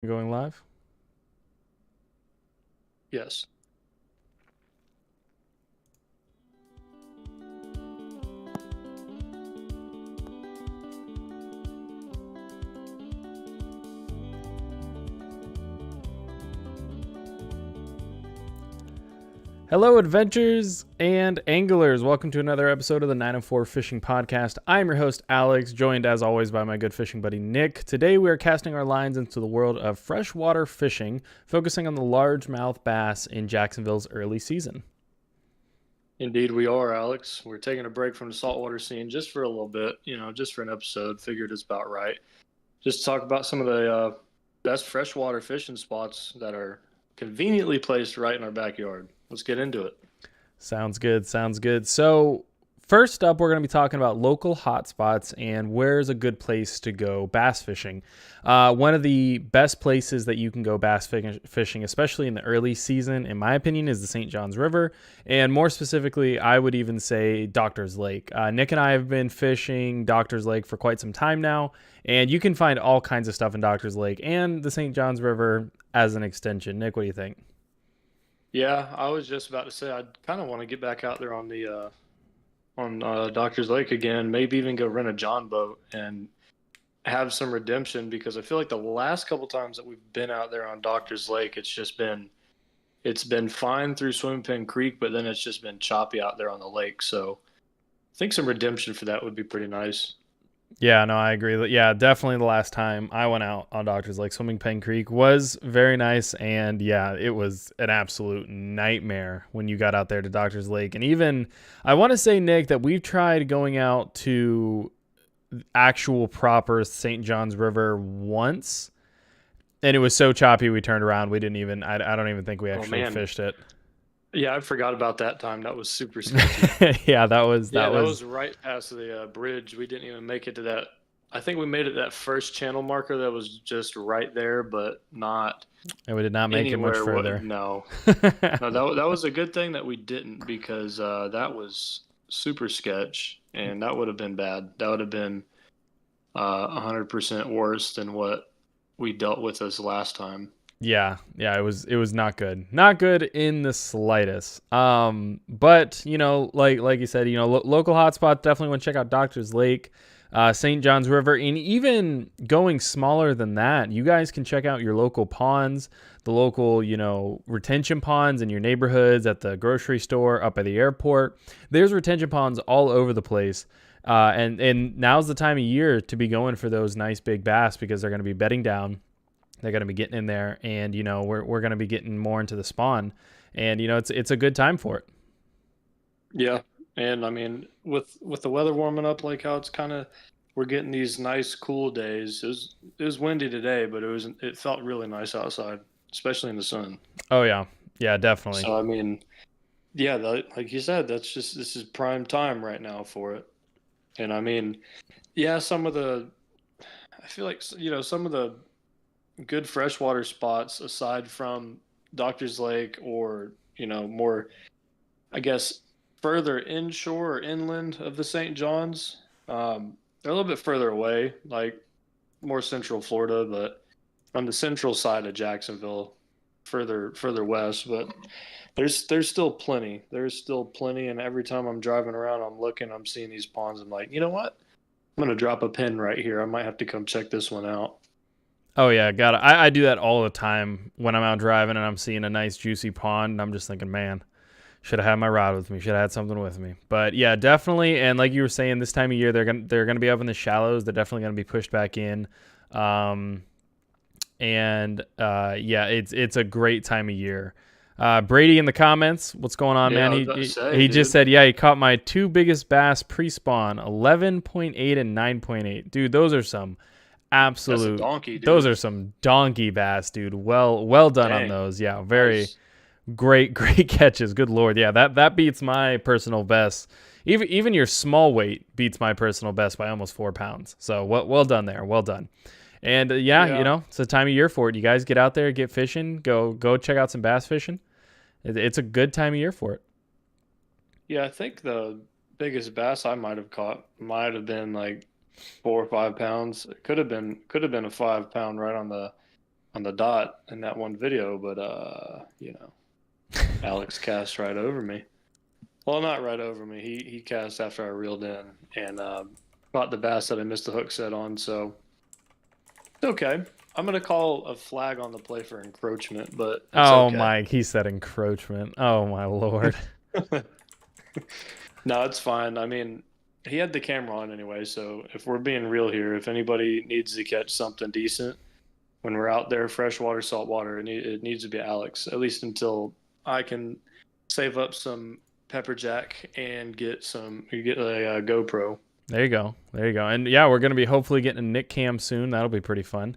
Going live. Yes. Hello, adventurers and anglers. Welcome to another episode of the 904 Fishing Podcast. I'm your host, Alex, joined as always by my good fishing buddy, Nick. Today, we are casting our lines into the world of freshwater fishing, focusing on the largemouth bass in Jacksonville's early season. Indeed, we are, Alex. We're taking a break from the saltwater scene just for a little bit, just for an episode. Figured it's about right. Just to talk about some of the best freshwater fishing spots that are conveniently placed right in our backyard. Let's get into it. Sounds good. Sounds good. So, first up, we're going to be talking about local hotspots and where's a good place to go bass fishing. One of the best places that you can go bass fishing, especially in the early season, in my opinion, is the St. Johns River. And more specifically, I would even say Doctor's Lake. Nick and I have been fishing Doctor's Lake for quite some time now, and you can find all kinds of stuff in Doctor's Lake and the St. Johns River as an extension. Nick, what do you think? Yeah, I was just about to say I'd kind of want to get back out there on the on Doctor's Lake again. Maybe even go rent a John boat and have some redemption because I feel like the last couple times that we've been out there on Doctor's Lake, it's been fine through Swimming Pen Creek, but then it's just been choppy out there on the lake. So I think some redemption for that would be pretty nice. Yeah, no, I agree. Yeah, definitely the last time I went out on Doctor's Lake, Swimming Pen Creek was very nice. And yeah, it was an absolute nightmare when you got out there to Doctor's Lake. And even, I want to say, Nick, that we've tried going out to actual proper St. John's River once. And it was so choppy, we turned around. We didn't even, I don't even think we Oh actually man, fished it. yeah, I forgot about that time. That was super sketchy. Yeah, that was, Yeah, that that was, was right past the bridge. We didn't even make it to that. I think we made it that first channel marker that was just right there, but not and we did not make it much anywhere. What? further. No, no. That was a good thing that we didn't because that was super sketch, and that would have been bad. That would have been 100% worse than what we dealt with this last time. Yeah, it was not good. Not good in the slightest. But like you said, local hotspots definitely want to check out Doctor's Lake, St. Johns River, and even going smaller than that, you guys can check out your local ponds, the local, retention ponds in your neighborhoods, at the grocery store, up at the airport. There's retention ponds all over the place. And now's the time of year to be going for those nice big bass because they're going to be bedding down. They're going to be getting in there, and we're going to be getting more into the spawn, and it's a good time for it. Yeah, and I mean, with the weather warming up, like how it's kind of we're getting these nice cool days. It was windy today, but it felt really nice outside, especially in the sun. Oh yeah, definitely. So I mean, yeah, like you said, this is prime time right now for it. And I mean, yeah, I feel like some of the good freshwater spots aside from Doctor's Lake or more, I guess, further inshore or inland of the St. Johns. They're a little bit further away, like more central Florida, but on the central side of Jacksonville, further west. But there's still plenty. There's still plenty, and every time I'm driving around, I'm looking, I'm seeing these ponds. I'm like, you know what? I'm gonna drop a pin right here. I might have to come check this one out. Oh yeah, got it. I do that all the time when I'm out driving and I'm seeing a nice juicy pond, and I'm just thinking, man, should have had my rod with me. Should have had something with me. But yeah, definitely. And like you were saying, this time of year they're gonna be up in the shallows. They're definitely gonna be pushed back in. Um, yeah, it's a great time of year. Brady in the comments, what's going on, Yeah, man? I was He about to he, say, he just dude. said, yeah, he caught my two biggest bass pre-spawn, 11.8 and 9.8. Dude, That's a absolute donkey, those dude. are some donkey bass, dude. Well done on Dang. those. Yeah, very Nice. great catches. Good lord. Yeah, that beats my personal best. Even your small weight beats my personal best by almost 4 pounds. So well done there. Well done. And yeah, Yeah. it's the time of year for it. You guys get out there, get fishing, go check out some bass fishing. It's a good time of year for it. Yeah, I think the biggest bass I might have caught might have been like 4 or 5 pounds. It could have been a 5 pound right on the on the dot in that one video, but Alex cast right over me. Well, not right over me. He cast after I reeled in and caught the bass that I missed the hook set on. So it's okay. I'm gonna call a flag on the play for encroachment, but it's Oh okay. my, he said encroachment. Oh my lord. No, it's fine. I mean, he had the camera on anyway, so if we're being real here, if anybody needs to catch something decent when we're out there, freshwater, saltwater, it needs to be Alex, at least until I can save up some pepper jack and get a GoPro. There you go. There you go. And yeah, we're going to be hopefully getting a Nick cam soon. That'll be pretty fun.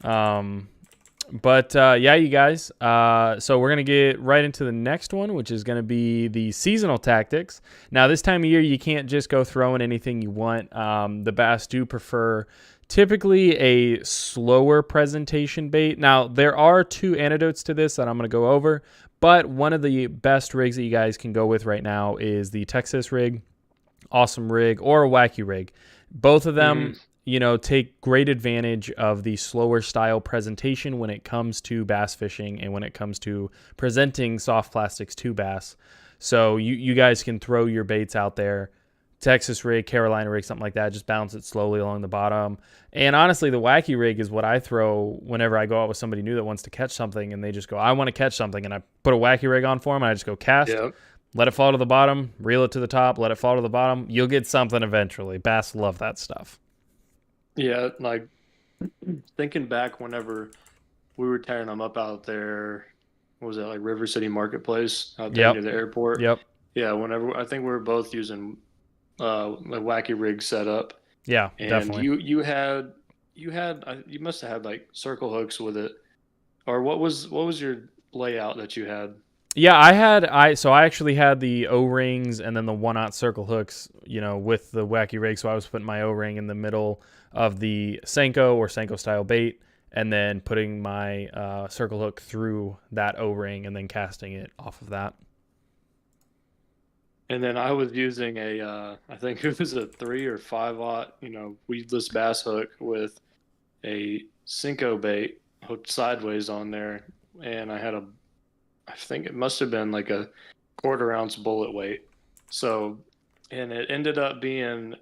But yeah, you guys. So we're going to get right into the next one, which is going to be the seasonal tactics. Now, this time of year, you can't just go throwing anything you want. The bass do prefer typically a slower presentation bait. Now, there are two antidotes to this that I'm going to go over. But one of the best rigs that you guys can go with right now is the Texas rig, awesome rig, or a wacky rig. Both of them, take great advantage of the slower style presentation when it comes to bass fishing and when it comes to presenting soft plastics to bass. So you guys can throw your baits out there. Texas rig, Carolina rig, something like that. Just bounce it slowly along the bottom. And honestly, the wacky rig is what I throw whenever I go out with somebody new that wants to catch something and they just go, I want to catch something. And I put a wacky rig on for them and I just go cast, let it fall to the bottom, reel it to the top, let it fall to the bottom. You'll get something eventually. Bass love that stuff. Yeah, like thinking back whenever we were tearing them up out there, what was that, like River City Marketplace out there near the airport? Yep. Yeah, whenever I think we were both using a wacky rig setup. Yeah, and definitely. You must have had like circle hooks with it, or what was your layout that you had? Yeah, I actually had the O-rings and then the 1/0 circle hooks, with the wacky rig. So I was putting my O-ring in the middle of the Senko or Senko style bait, and then putting my circle hook through that O-ring and then casting it off of that. And then I was using I think it was a 3 or 5/0, weedless bass hook with a Senko bait hooked sideways on there, and I think it must have been like a 1/4 ounce bullet weight. So, and it ended up being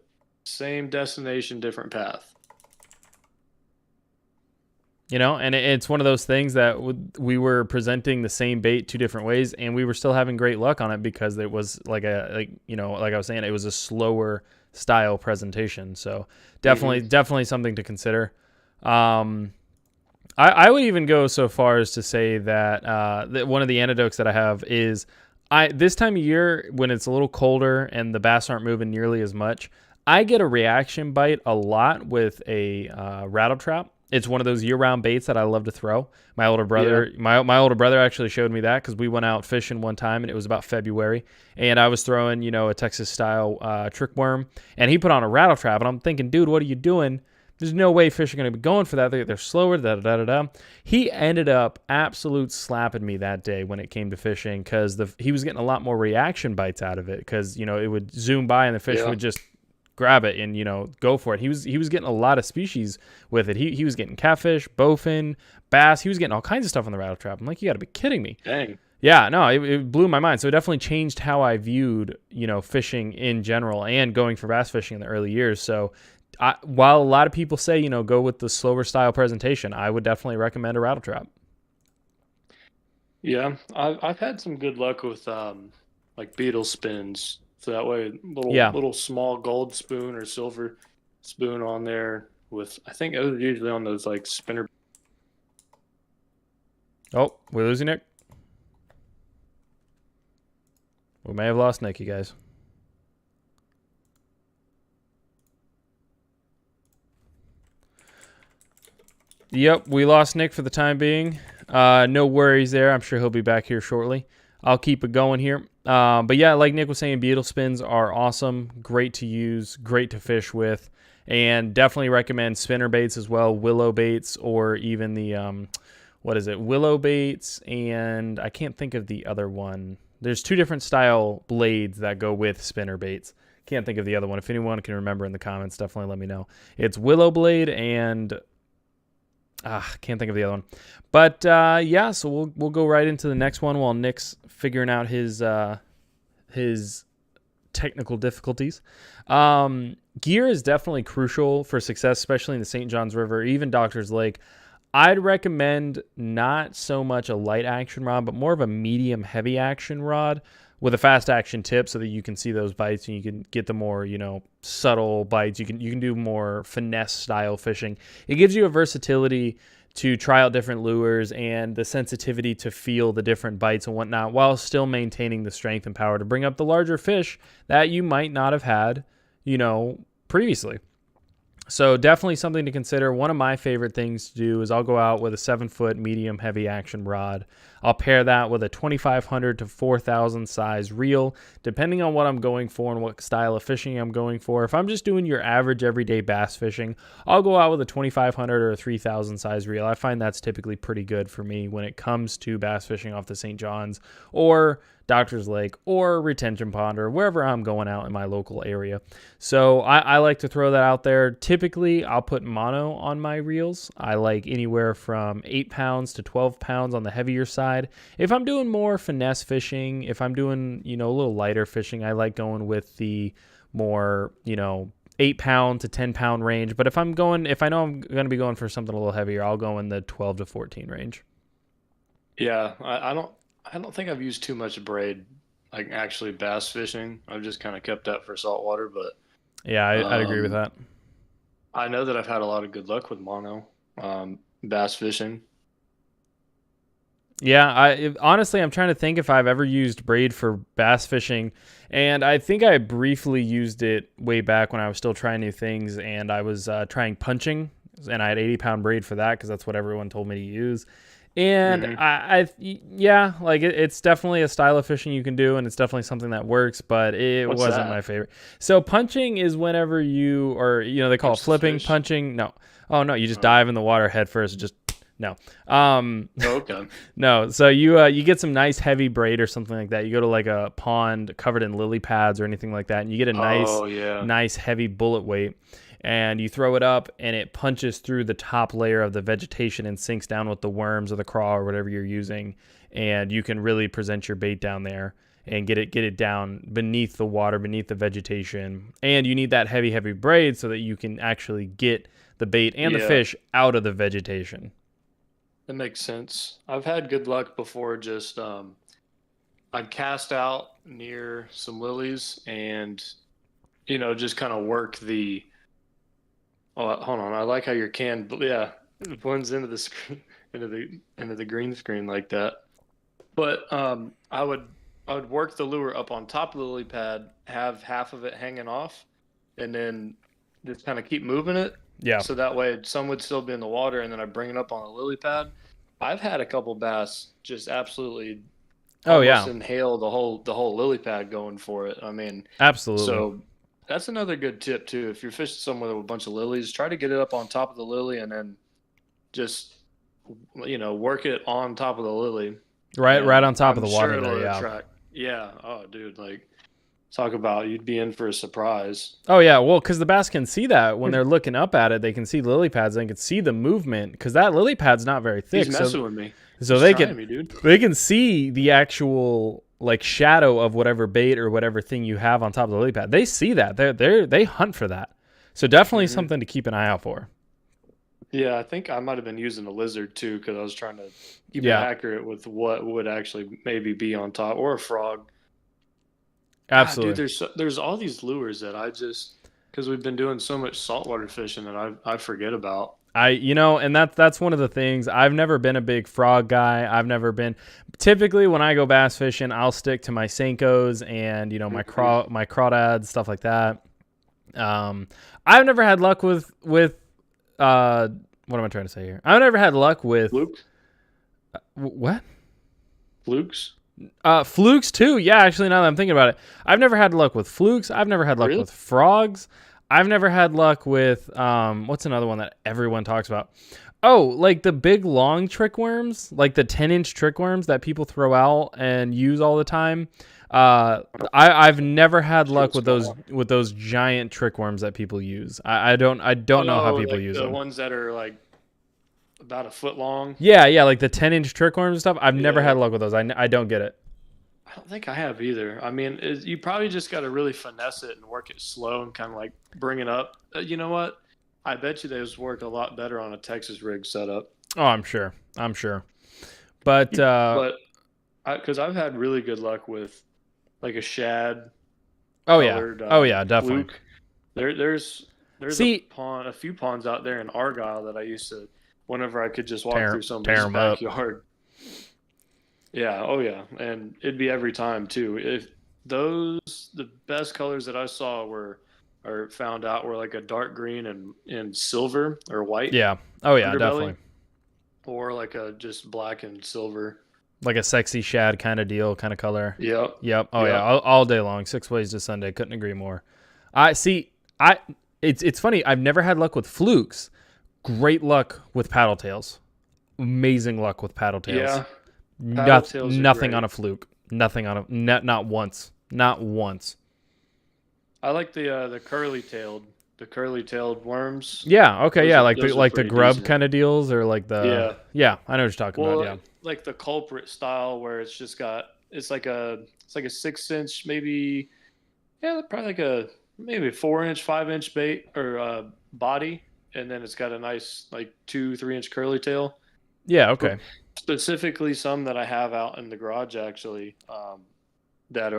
same destination, different path. And it's one of those things that we were presenting the same bait two different ways, and we were still having great luck on it because it was like I was saying, it was a slower style presentation. So definitely something to consider. I would even go so far as to say that one of the antidotes that I have is this time of year when it's a little colder and the bass aren't moving nearly as much, I get a reaction bite a lot with a rattle trap. It's one of those year-round baits that I love to throw. My older brother, my older brother actually showed me that because we went out fishing one time and it was about February, and I was throwing, a Texas-style trick worm, and he put on a rattle trap, and I'm thinking, dude, what are you doing? There's no way fish are going to be going for that. They're slower. He ended up absolute slapping me that day when it came to fishing because he was getting a lot more reaction bites out of it because it would zoom by and the fish would just grab it and go for it. He was getting a lot of species with it. He was getting catfish, bowfin, bass. He was getting all kinds of stuff on the rattle trap. I'm like, you got to be kidding me. Dang. Yeah, no, it blew my mind. So it definitely changed how I viewed fishing in general and going for bass fishing in the early years. So while a lot of people say go with the slower style presentation, I would definitely recommend a rattle trap. Yeah, I've had some good luck with like beetle spins. So that way, little small gold spoon or silver spoon on there with, I think it was usually on those like spinner. Oh, we're losing Nick. We may have lost Nick, you guys. Yep, we lost Nick for the time being. No worries there. I'm sure he'll be back here shortly. I'll keep it going here. But yeah, like Nick was saying, beetle spins are awesome. Great to use, great to fish with, and definitely recommend spinner baits as well, willow baits, or even the, willow baits, and I can't think of the other one. There's two different style blades that go with spinner baits. Can't think of the other one. If anyone can remember in the comments, definitely let me know. It's willow blade and Can't think of the other one. But yeah, so we'll go right into the next one while Nick's figuring out his technical difficulties. Gear is definitely crucial for success, especially in the St. Johns River, even Doctor's Lake. I'd recommend not so much a light action rod, but more of a medium heavy action rod with a fast action tip so that you can see those bites and you can get the more, subtle bites. You can do more finesse style fishing. It gives you a versatility to try out different lures and the sensitivity to feel the different bites and whatnot while still maintaining the strength and power to bring up the larger fish that you might not have had, previously. So definitely something to consider. One of my favorite things to do is I'll go out with a 7-foot medium heavy action rod. I'll pair that with a 2,500 to 4,000 size reel, depending on what I'm going for and what style of fishing I'm going for. If I'm just doing your average everyday bass fishing, I'll go out with a 2,500 or a 3,000 size reel. I find that's typically pretty good for me when it comes to bass fishing off the St. Johns or Doctor's Lake or Retention Pond or wherever I'm going out in my local area. So I like to throw that out there. Typically, I'll put mono on my reels. I like anywhere from 8 pounds to 12 pounds on the heavier side. If I'm doing more finesse fishing, if I'm doing, a little lighter fishing, I like going with the more, 8-pound to 10-pound range. But if I know I'm going to be going for something a little heavier, I'll go in the 12 to 14 range. Yeah, I don't think I've used too much braid, like actually bass fishing. I've just kind of kept that for saltwater, but yeah, I'd agree with that. I know that I've had a lot of good luck with mono bass fishing. Yeah, honestly, I'm trying to think if I've ever used braid for bass fishing, and I think I briefly used it way back when I was still trying new things, and I was trying punching, and I had 80-pound braid for that because that's what everyone told me to use. And it's definitely a style of fishing you can do, and it's definitely something that works, but it wasn't my favorite. So punching is whenever you, or they call it flipping, punching. No, no, you just dive in the water head first, and just no. Okay. No, so you get some nice heavy braid or something like that. You go to like a pond covered in lily pads or anything like that, and you get a nice heavy bullet weight. And you throw it up, and it punches through the top layer of the vegetation and sinks down with the worms or the craw or whatever you're using. And you can really present your bait down there and get it down beneath the water, beneath the vegetation. And you need that heavy braid so that you can actually get the bait and the fish out of the vegetation. That makes sense. I've had good luck before. Just I'd cast out near some lilies and just kind of work the. Oh, hold on. I like how your can, it blends into the screen, into the green screen like that. But I would work the lure up on top of the lily pad, have half of it hanging off, and then just kind of keep moving it. Yeah. So that way some would still be in the water, and then I bring it up on the lily pad. I've had a couple bass just absolutely inhale the whole lily pad going for it. I mean, absolutely. So that's another good tip too. If you're fishing somewhere with a bunch of lilies, try to get it up on top of the lily and then just work it on top of the lily. Right on top of the water there, yeah. Attract. Yeah. Oh, dude, talk about you'd be in for a surprise. Oh yeah, well, because the bass can see that when they're looking up at it, they can see lily pads. They can see the movement because that lily pad's not very thick. He's messing with me. So they can see the actual shadow of whatever bait or whatever thing you have on top of the lily pad. They see that. They hunt for that. So definitely something to keep an eye out for. Yeah, I think I might have been using a lizard too because I was trying to keep it accurate with what would actually maybe be on top, or a frog. Absolutely. Dude, there's all these lures that I just, because we've been doing so much saltwater fishing that I forget about. And that's one of the things. I've never been a big frog guy. Typically when I go bass fishing, I'll stick to my Senkos and my crawdads, stuff like that. I've never had luck with what am I trying to say here? I've never had luck with flukes. What? Flukes? Flukes too. Yeah, actually, now that I'm thinking about it, I've never had luck with flukes. I've never had luck with frogs. I've never had luck with what's another one that everyone talks about? Oh, like the big long trick worms, like the 10-inch trick worms that people throw out and use all the time. I've never had luck with those giant trick worms that people use. I don't know how people use them. The ones that are about a foot long. Yeah, like the 10-inch trick worms and stuff. I've never Yeah. had luck with those. I don't get it. I don't think I have either. I mean, you probably just got to really finesse it and work it slow and kind of like bring it up. You know what? I bet you those work a lot better on a Texas rig setup. Oh, I'm sure. But But because I've had really good luck with like a shad colored definitely. fluke. There's See, a few ponds out there in Argyle that I used to, whenever I could just walk tear through somebody's 'em up. backyard. Yeah, oh yeah, and it'd be every time too. If the best colors that I saw were found out were like a dark green and silver or white. Yeah. Oh yeah, underbelly, definitely. Or like a just black and silver. Like a sexy shad kind of deal, kind of color. Yep. Oh yeah, all day long, 6 ways to Sunday. Couldn't agree more. It's funny. I've never had luck with flukes. Great luck with paddle tails. Amazing luck with paddle tails. Yeah. Nothing on a fluke. Nothing on not once. Not once. I like the curly tailed worms. Yeah. Okay. Those Like the grub decent. kind of deals, or like the I know what you're talking about. Yeah. Like the culprit style where it's like a 6-inch maybe, probably like a maybe 4-inch 5-inch bait or body, and then it's got a nice like 2-3-inch curly tail. Yeah. Okay. Specifically, some that I have out in the garage actually that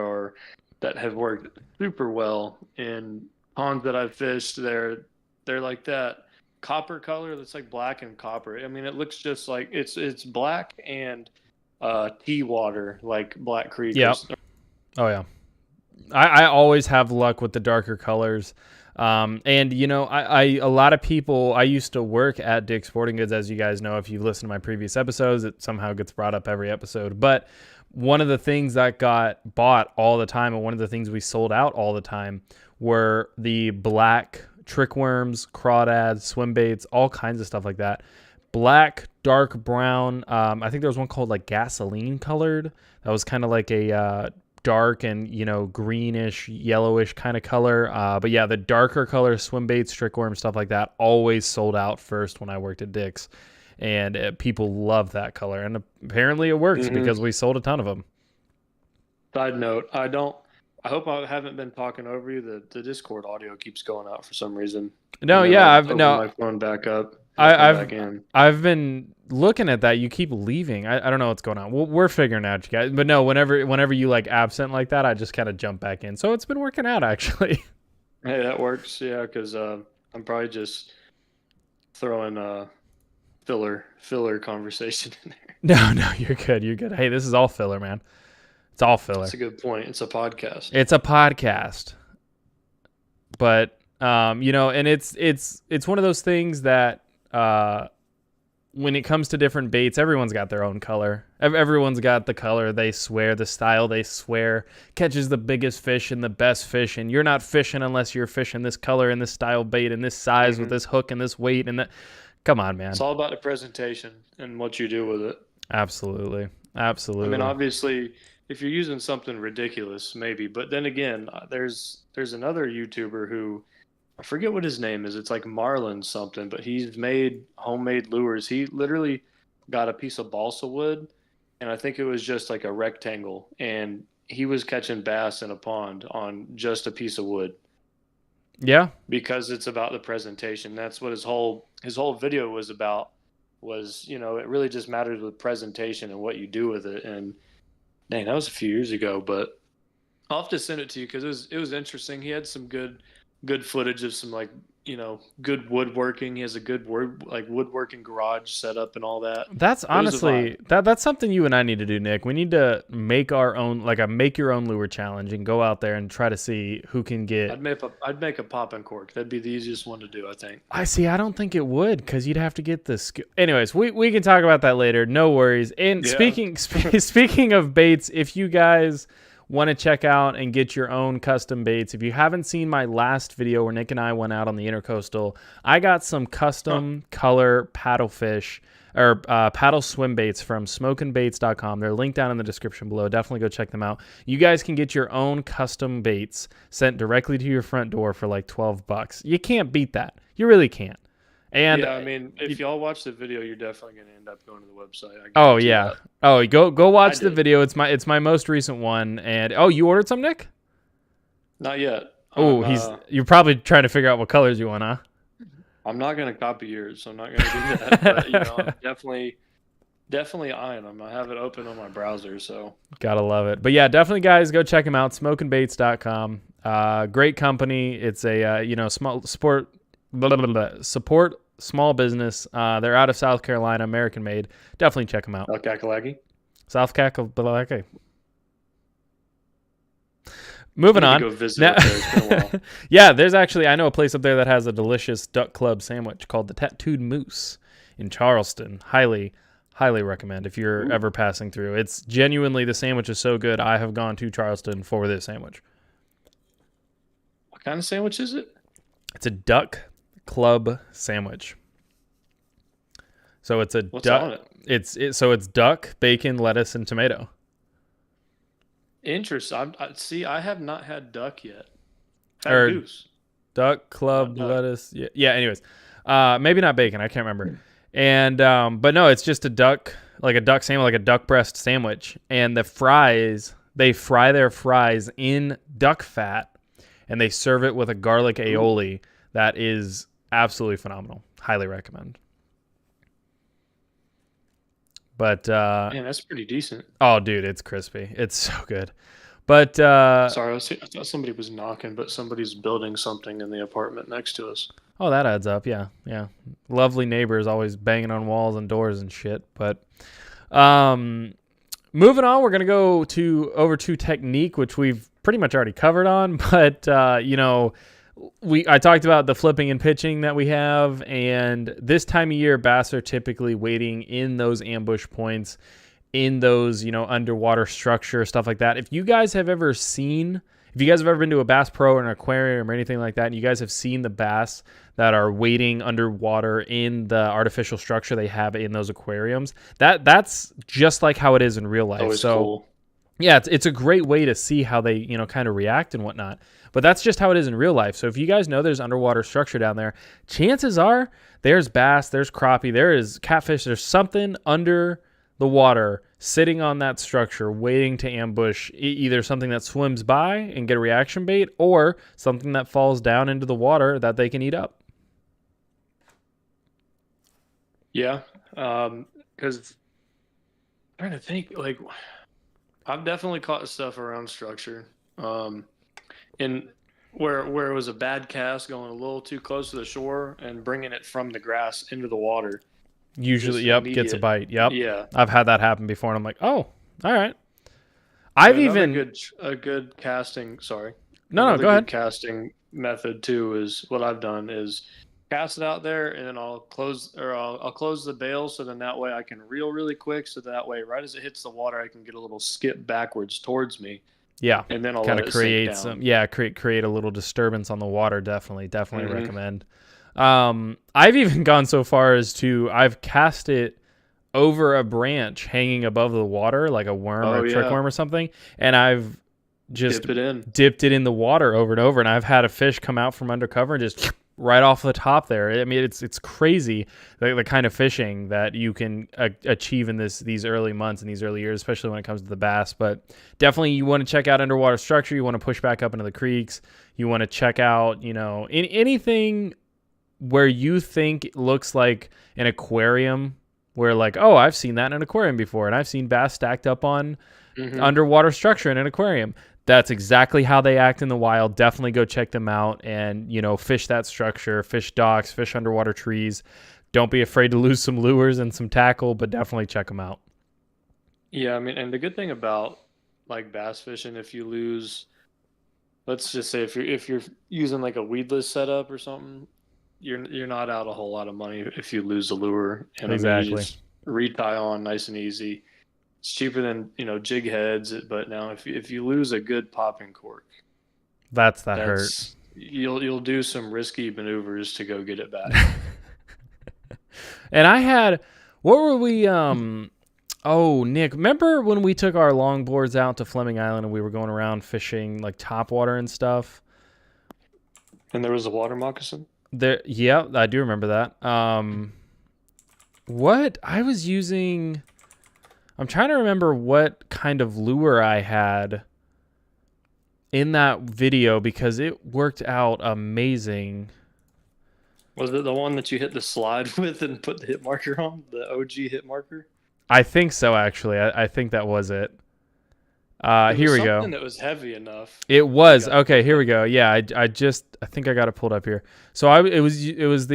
have worked super well in ponds that I've fished. They're like that copper color that's like black and copper. I mean, it looks just like it's black and tea water, like Black Creek. Yeah. Oh yeah. I always have luck with the darker colors. And you know, a lot of people, I used to work at Dick's Sporting Goods, as you guys know, if you've listened to my previous episodes, it somehow gets brought up every episode. But one of the things that got bought all the time, and one of the things we sold out all the time, were the black trick worms, crawdads, swim baits, all kinds of stuff like that. Black, dark brown. I think there was one called like gasoline colored. That was kind of like a dark and, you know, greenish, yellowish kind of color. But yeah, the darker color swim baits, trick worms, stuff like that, always sold out first when I worked at Dick's. And people love that color. And apparently it works because we sold a ton of them. Side note, I hope I haven't been talking over you. The Discord audio keeps going out for some reason. No, yeah, I've my phone back up. I've been looking at that. You keep leaving. I don't know what's going on. We're figuring out, you guys. But no, whenever you like absent like that, I just kind of jump back in. So it's been working out actually. Hey, that works. Yeah, because I'm probably just throwing filler conversation in there. No, you're good. You're good. Hey, this is all filler, man. It's all filler. That's a good point. It's a podcast. It's a podcast. But you know, and it's one of those things that when it comes to different baits, everyone's got their own color. Everyone's got the color they swear, the style they swear catches the biggest fish and the best fish, and you're not fishing unless you're fishing this color and this style bait and this size with this hook and this weight and that. Come on, man. It's all about the presentation and what you do with it. Absolutely. I mean, obviously, if you're using something ridiculous, maybe. But then again, there's another YouTuber who, I forget what his name is. It's like Marlin something, but he's made homemade lures. He literally got a piece of balsa wood, and I think it was just like a rectangle, and he was catching bass in a pond on just a piece of wood. Yeah. Because it's about the presentation. That's what his whole video was about. Was, you know, it really just matters with presentation and what you do with it. And dang, that was a few years ago, but I'll have to send it to you because it was interesting. He had some good footage of some, like, you know, good woodworking. He has a good woodworking garage set up and all that. That's honestly that's something you and I need to do, Nick. We need to make our own, like a make your own lure challenge, and go out there and try to see who can get. I'd make a pop and cork. That'd be the easiest one to do, I think. I don't think it would, because you'd have to get the anyways, we can talk about that later. No worries. And speaking of baits, if you guys want to check out and get your own custom baits, if you haven't seen my last video where Nick and I went out on the Intercoastal, I got some custom color paddlefish or paddle swim baits from smokinbaits.com. They're linked down in the description below. Definitely go check them out. You guys can get your own custom baits sent directly to your front door for like $12. You can't beat that. You really can't. And Yeah, I mean, if y'all watch the video, you're definitely going to end up going to the website. I oh guarantee yeah, that. oh go I watch the did. video. It's my most recent one. And oh, you ordered some, Nick? Not yet. Oh, you're probably trying to figure out what colors you want, huh? I'm not going to copy yours, so I'm not going to do that. But I'm definitely eyeing them. I have it open on my browser, so Gotta love it. But yeah, definitely, guys, go check them out. Smokingbaits.com. Great company. It's a small sport support small business. They're out of South Carolina, American made. Definitely check them out. Kakalaki. South Carolina. Moving on. Go visit up there. It's been a while. Yeah, there's actually, I know a place up there that has a delicious duck club sandwich called the Tattooed Moose in Charleston. Highly recommend if you're ever passing through. It's genuinely, the sandwich is so good. I have gone to Charleston for this sandwich. What kind of sandwich is it? It's a duck club sandwich. So it's a What's on it? So it's duck, bacon, lettuce, and tomato. Interesting. I have not had duck yet. Or goose. Duck club duck. lettuce. Yeah. Anyways, maybe not bacon. I can't remember. And but no, it's just a duck sandwich, like a duck breast sandwich. And the fries, they fry their fries in duck fat, and they serve it with a garlic aioli that is absolutely phenomenal. Highly recommend. But man, that's pretty decent. Oh, dude, it's crispy. It's so good. But sorry, I thought somebody was knocking, but somebody's building something in the apartment next to us. Oh, that adds up. Yeah. Lovely neighbors always banging on walls and doors and shit. But moving on, we're gonna go over to technique, which we've pretty much already covered on. But I talked about the flipping and pitching that we have, and this time of year, bass are typically waiting in those ambush points, in those underwater structure, stuff like that. If you guys have ever been to a Bass Pro or an aquarium or anything like that, and you guys have seen the bass that are waiting underwater in the artificial structure they have in those aquariums, that's just like how it is in real life. Always so cool. Yeah, it's a great way to see how they kind of react and whatnot. But that's just how it is in real life. So if you guys know there's underwater structure down there, chances are there's bass, there's crappie, there is catfish, there's something under the water sitting on that structure waiting to ambush either something that swims by and get a reaction bait, or something that falls down into the water that they can eat up. Yeah, because I'm trying to think, like, I've definitely caught stuff around structure, and where it was a bad cast going a little too close to the shore and bringing it from the grass into the water. Usually, gets a bite. Yep. Yeah. I've had that happen before, and I'm like, oh, all right. A good casting. Sorry. No, go ahead. Casting method too is what I've done is cast it out there, and then I'll close the bail, so then that way I can reel really quick, so that way right as it hits the water I can get a little skip backwards towards me. Yeah, and then I'll kind of create some. Yeah, create a little disturbance on the water. Definitely recommend. I've even gone so far as I've cast it over a branch hanging above the water, like a worm or a trick worm or something, and I've just dipped it in the water over and over, and I've had a fish come out from undercover and just right off the top there. I mean, it's crazy the kind of fishing that you can achieve in these early months and these early years, especially when it comes to the bass. But definitely you want to check out underwater structure. You want to push back up into the creeks. You want to check out, in anything where you think it looks like an aquarium, where like, oh, I've seen that in an aquarium before, and I've seen bass stacked up on underwater structure in an aquarium. That's exactly how they act in the wild. Definitely go check them out and, fish that structure, fish docks, fish underwater trees. Don't be afraid to lose some lures and some tackle, but definitely check them out. Yeah, I mean, and the good thing about like bass fishing, if you lose, let's just say if you're using like a weedless setup or something, you're not out a whole lot of money if you lose the lure. And exactly. You just retie on nice and easy. It's cheaper than jig heads, but now if you lose a good popping cork, that's hurt. You'll do some risky maneuvers to go get it back. And I had, what were we? Oh, Nick, remember when we took our longboards out to Fleming Island and we were going around fishing like topwater and stuff? And there was a water moccasin. Yeah, I do remember that. What I was using, I'm trying to remember what kind of lure I had in that video because it worked out amazing. Was it the one that you hit the slide with and put the hit marker on? The OG hit marker? I think so, actually. I think that was it. It Here was we go. something that was heavy enough. It was okay. Here we go. Yeah, I think I got it pulled up here. So it was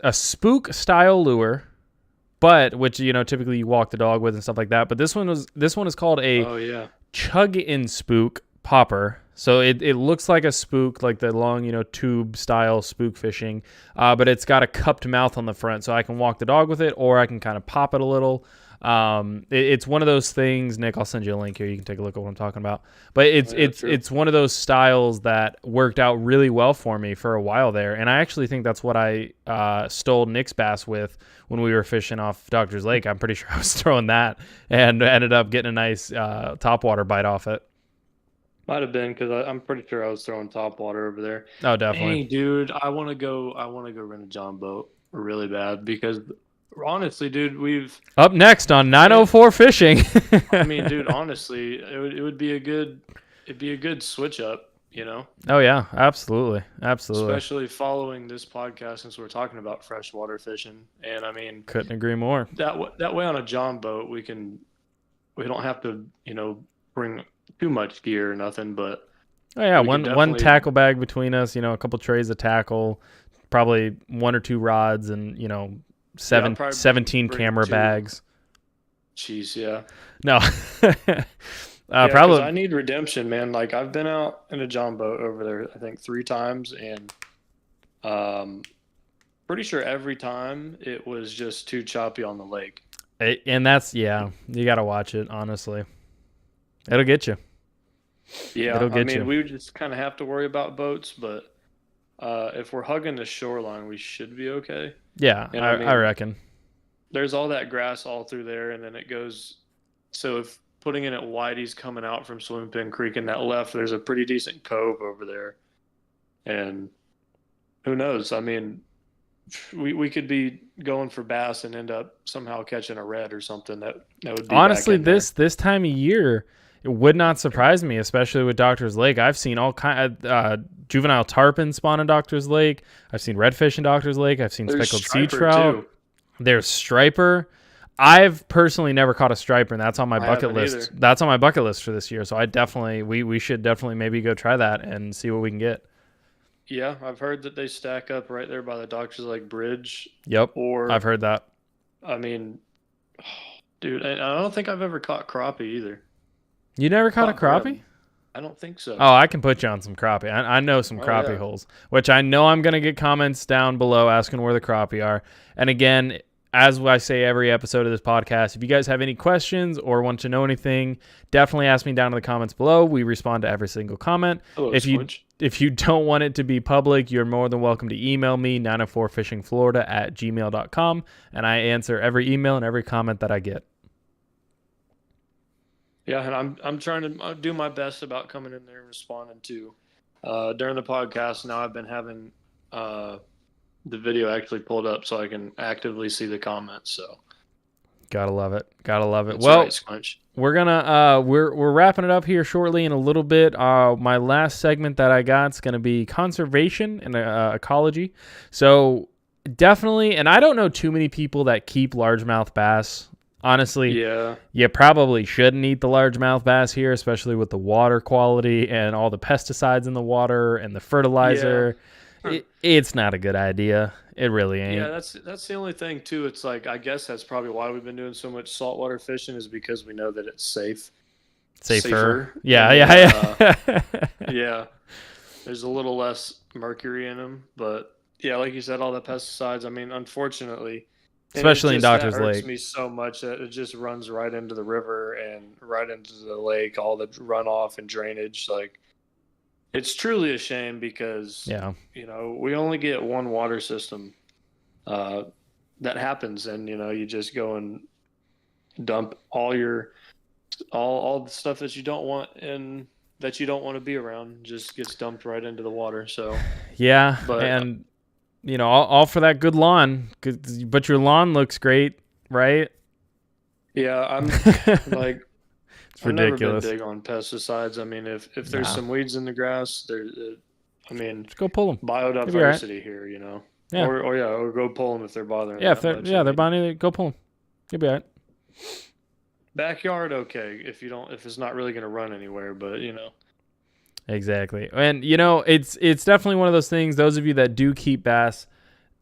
a spook style lure, but which typically you walk the dog with and stuff like that. But this one is called a Oh yeah. chug in spook popper. So it looks like a spook, like the long tube style spook fishing, but it's got a cupped mouth on the front, so I can walk the dog with it, or I can kind of pop it a little. It's one of those things. Nick, I'll send you a link here. You can take a look at what I'm talking about. But it's one of those styles that worked out really well for me for a while there, and I actually think that's what I stole Nick's bass with when we were fishing off Doctor's Lake. I'm pretty sure I was throwing that and ended up getting a nice topwater bite off it. Might have been because I'm pretty sure I was throwing topwater over there. Oh, definitely. Dang, dude, I want to go. I want to go rent a John boat really bad because honestly, dude, Up next on 904 Fishing. I mean, dude, honestly, it'd be a good switch up, Oh yeah, absolutely. especially following this podcast since we're talking about freshwater fishing. And I mean, Couldn't agree more. that way on a John boat, we don't have to, bring too much gear or nothing, but Oh yeah, we could one definitely, tackle bag between us, a couple trays of tackle, probably one or two rods, and I'd probably 17 bring camera two. bags. Jeez, yeah. No. Yeah, 'cause Probably. I need redemption, man. Like I've been out in a John boat over there, I think 3 times, and um, pretty sure every time it was just too choppy on the lake. And that's, yeah, you got to watch it, honestly. It'll get you. Yeah, It'll I get mean, you. we just kind of have to worry about boats, but if we're hugging the shoreline, we should be okay. Yeah, And I reckon. there's all that grass all through there, and then it goes. So if putting in at Whitey's coming out from Swimpin Creek in that left, there's a pretty decent cove over there, and who knows? I mean, we could be going for bass and end up somehow catching a red or something that would be Honestly, back in there. this time of year, it would not surprise me, especially with Doctor's Lake. I've seen all kind of juvenile tarpon spawn in Doctor's Lake. I've seen redfish in Doctor's Lake. I've seen There's speckled sea striper trout. too. There's striper. I've personally never caught a striper, and that's on my I bucket haven't list. either. That's on my bucket list for this year. So we should definitely maybe go try that and see what we can get. Yeah, I've heard that they stack up right there by the Doctor's Lake Bridge. Yep, Or, I've heard that. I mean, dude, and I don't think I've ever caught crappie either. You never caught a Caught crappie? bream. I don't think so. Oh, I can put you on some crappie. I know some Oh, crappie yeah. holes, which I know I'm going to get comments down below asking where the crappie are. And again, as I say every episode of this podcast, if you guys have any questions or want to know anything, definitely ask me down in the comments below. We respond to every single comment. Hello, If you Squinch. if you don't want it to be public, you're more than welcome to email me, 904fishingflorida@gmail.com, and I answer every email and every comment that I get. Yeah, and I'm trying to do my best about coming in there and responding to during the podcast. Now I've been having the video actually pulled up so I can actively see the comments. So Gotta love it. Gotta love it. that's Well, right, Squinch. we're gonna we're wrapping it up here shortly in a little bit. My last segment that I got is gonna be conservation and ecology. So definitely, and I don't know too many people that keep largemouth bass. Honestly, Yeah, you probably shouldn't eat the largemouth bass here, especially with the water quality and all the pesticides in the water and the fertilizer. Yeah. It's not a good idea. It really ain't. yeah. That's the only thing too. It's like I guess that's probably why we've been doing so much saltwater fishing is because we know that it's safe. Safer. And Yeah, then, yeah. yeah. There's a little less mercury in them, but yeah, like you said, all the pesticides. I mean, unfortunately, and Especially in that Doctor's hurts Lake. me so much that it just runs right into the river and right into the lake, all the runoff and drainage. Like, it's truly a shame because Yeah. we only get one water system that happens, and you just go and dump all the stuff that you don't want and that you don't want to be around just gets dumped right into the water. So Yeah, But and you know, all for that good lawn. But your lawn looks great, right? yeah, I'm like, It's I've never been ridiculous. big on pesticides. I mean, if there's Nah, some weeds in the grass, I mean, just go pull them. You'll be all right. biodiversity here, Yeah, or go pull them if they're bothering yeah. If that they're much. I they're mean, bonding, go pull them. You'll be all right. backyard, okay, if it's not really going to run anywhere, but Exactly. And you know, it's definitely one of those things. Those of you that do keep bass,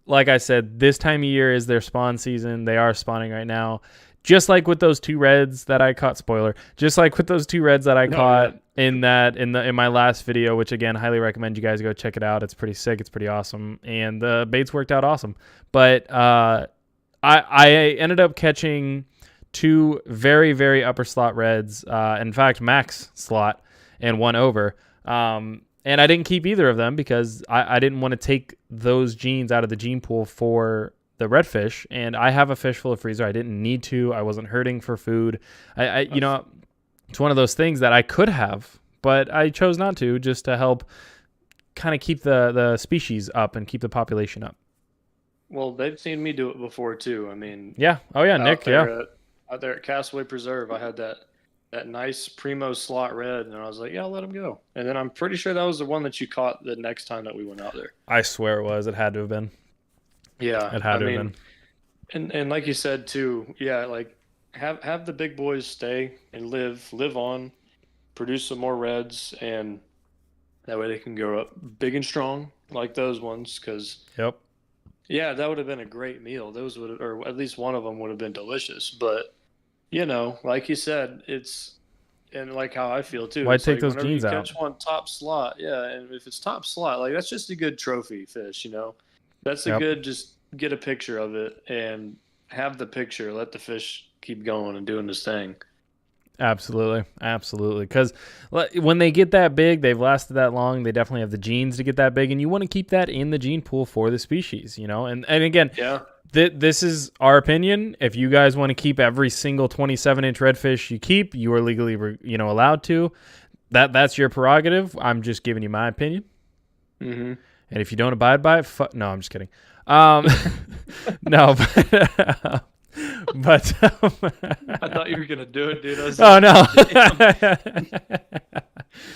like I said, this time of year is their spawn season. They are spawning right now. Just like with those 2 reds that I caught, spoiler. Just like with those 2 reds that I no, caught yeah, in my last video, which again, highly recommend you guys go check it out. It's pretty sick. It's pretty awesome, and the baits worked out awesome. But I ended up catching 2 very, very upper slot reds. In fact, max slot and 1 over. And I didn't keep either of them because I didn't want to take those genes out of the gene pool for the redfish. And I have a fish full of freezer. I didn't need to. I wasn't hurting for food. You know, it's one of those things that I could have, but I chose not to, just to help kind of keep the species up and keep the population up. well, they've seen me do it before too. I mean, Yeah. Oh yeah, Nick. Yeah. out there at Castaway Preserve, I had that nice primo slot red, and I was like, yeah, I'll let him go. And then I'm pretty sure that was the one that you caught the next time that we went out there. I swear it was. It had to have been. Yeah, It had I to have mean, been. and like you said too, yeah, like have the big boys stay and live on, produce some more reds, and that way they can grow up big and strong like those ones. Because Yep. yeah, that would have been a great meal. Those would, or at least one of them would have been delicious. But like you said, and like how I feel too. Why It's take like those whenever genes you out? catch one top slot, yeah, and if it's top slot, like that's just a good trophy fish. That's a Yep. good, just get a picture of it and have the picture. Let the fish keep going and doing this thing. Absolutely. Absolutely. Because when they get that big, they've lasted that long, they definitely have the genes to get that big, and you want to keep that in the gene pool for the species, And again, Yeah. this is our opinion. If you guys want to keep every single 27-inch redfish you keep, you are legally, allowed to. That's your prerogative. I'm just giving you my opinion. Mm-hmm. And if you don't abide by it, no, I'm just kidding. No, but I thought you were gonna do it, dude. I was oh no.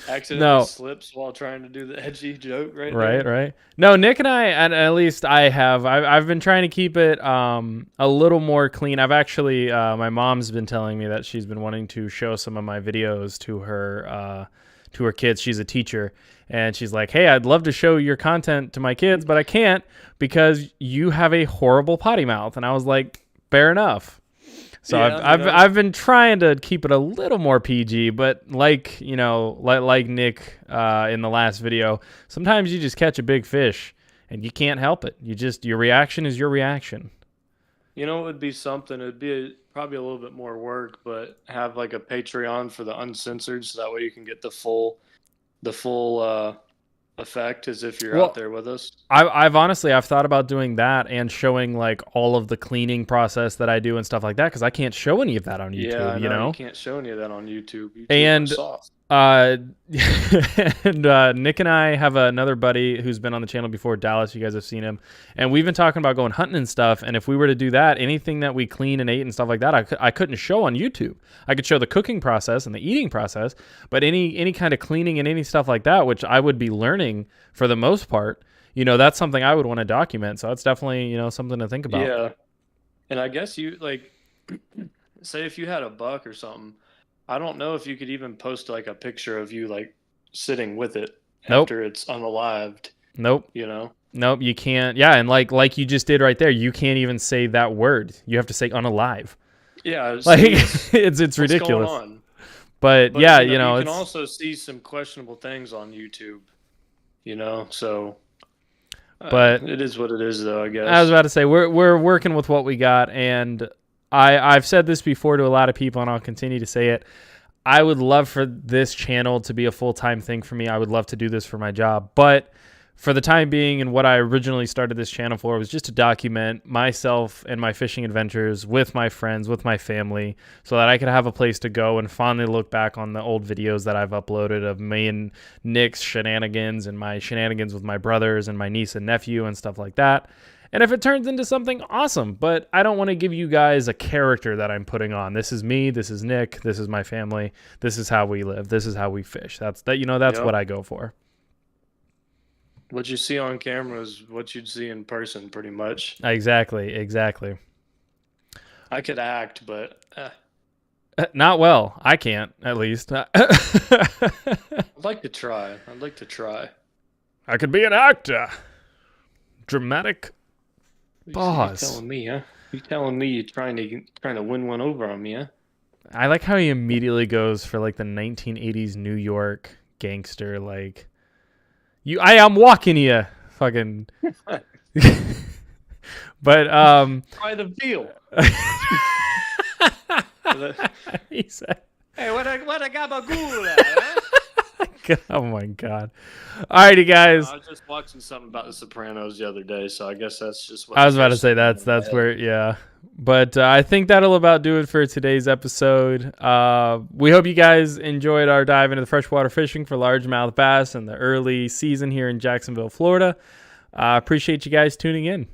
accidentally slips while trying to do the edgy joke right there. Right. No, Nick and I, and at least I've been trying to keep it a little more clean. I've actually, my mom's been telling me that she's been wanting to show some of my videos to her kids. She's a teacher, and she's like, hey, I'd love to show your content to my kids, but I can't because you have a horrible potty mouth. And I was like, fair enough. So Yeah, I've been trying to keep it a little more PG, but like Nick in the last video, sometimes you just catch a big fish and you can't help it. Your reaction is your reaction. it would be something. It would be probably a little bit more work, but have like a Patreon for the uncensored, so that way you can get the full effect as if you're out there with us. I've honestly thought about doing that and showing like all of the cleaning process that I do and stuff like that, because I can't show any of that on YouTube. Yeah, you can't show any of that on YouTube. And soft. and Nick and I have another buddy who's been on the channel before, Dallas. You guys have seen him, and we've been talking about going hunting and stuff. And if we were to do that, anything that we clean and ate and stuff like that, I couldn't show on YouTube. I could show the cooking process and the eating process, but any kind of cleaning and any stuff like that, which I would be learning for the most part, that's something I would want to document. So that's definitely something to think about. Yeah, and I guess you say if you had a buck or something. I don't know if you could even post like a picture of you like sitting with it after it's unalived. Nope. Nope, you can't. Yeah, and like you just did right there, you can't even say that word. You have to say unalive. Yeah, it's ridiculous. Going on? But yeah, you can also see some questionable things on YouTube. So. But it is what it is, though. I guess. I was about to say we're working with what we got, and I've said this before to a lot of people, and I'll continue to say it. I would love for this channel to be a full-time thing for me. I would love to do this for my job, but for the time being, and what I originally started this channel for was just to document myself and my fishing adventures with my friends, with my family, so that I could have a place to go and fondly look back on the old videos that I've uploaded of me and Nick's shenanigans and my shenanigans with my brothers and my niece and nephew and stuff like that. And if it turns into something, awesome. But I don't want to give you guys a character that I'm putting on. This is me. This is Nick. This is my family. This is how we live. This is how we fish. That's what I go for. What you see on camera is what you'd see in person, pretty much. Exactly. I could act, but not well. I can't, at least. I'd like to try. I could be an actor. Dramatic pause. You telling me, huh? You telling me you're trying to win one over on me, huh? I like how he immediately goes for like the 1980s New York gangster, like, I am walking here, fucking. But Try the deal. He said, "Hey, what a gabagool!" Huh? Oh my god! Alrighty, guys. I was just watching something about The Sopranos the other day, so I guess that's just what I was about to say. That's where, yeah. But I think that'll about do it for today's episode. We hope you guys enjoyed our dive into the freshwater fishing for largemouth bass in the early season here in Jacksonville, Florida. Appreciate you guys tuning in.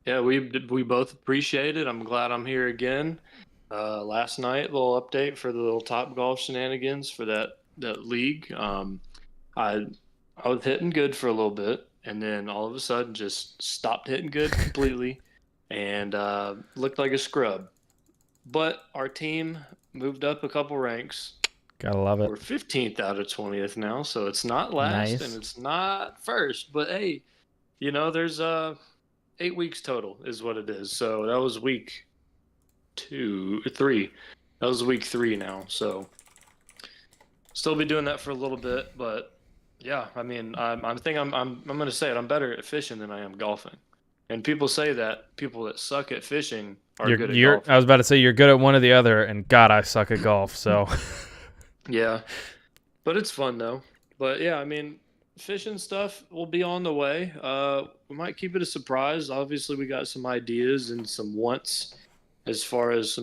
Yeah, we both appreciate it. I'm glad I'm here again. Last night, little update for the little Top Golf shenanigans for that league. I was hitting good for a little bit, and then all of a sudden just stopped hitting good completely, and looked like a scrub. But our team moved up a couple ranks. Gotta love it. We're 15th out of 20th now, so it's not last and it's not first. But hey, there's 8 weeks total is what it is. So that was week 3. That was week 3 now. So still be doing that for a little bit, but yeah, I mean, I'm going to say it. I'm better at fishing than I am golfing. And people say that people that suck at fishing are good at golfing. I was about to say you're good at one or the other, and God, I suck at golf. So yeah, but it's fun though. But yeah, I mean, fishing stuff will be on the way. We might keep it a surprise. Obviously, we got some ideas and some wants as far as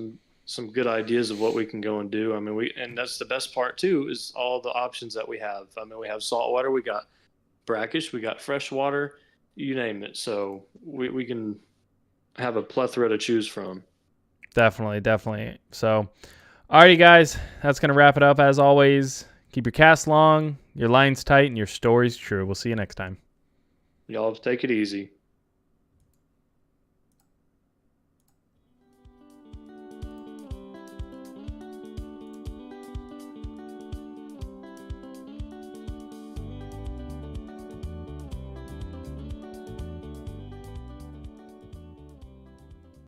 some good ideas of what we can go and do. I mean, and that's the best part too, is all the options that we have. I mean, we have saltwater, we got brackish, we got freshwater, you name it. So we can have a plethora to choose from. Definitely. So, alrighty, guys, that's gonna wrap it up. As always, keep your casts long, your lines tight, and your stories true. We'll see you next time. Y'all take it easy.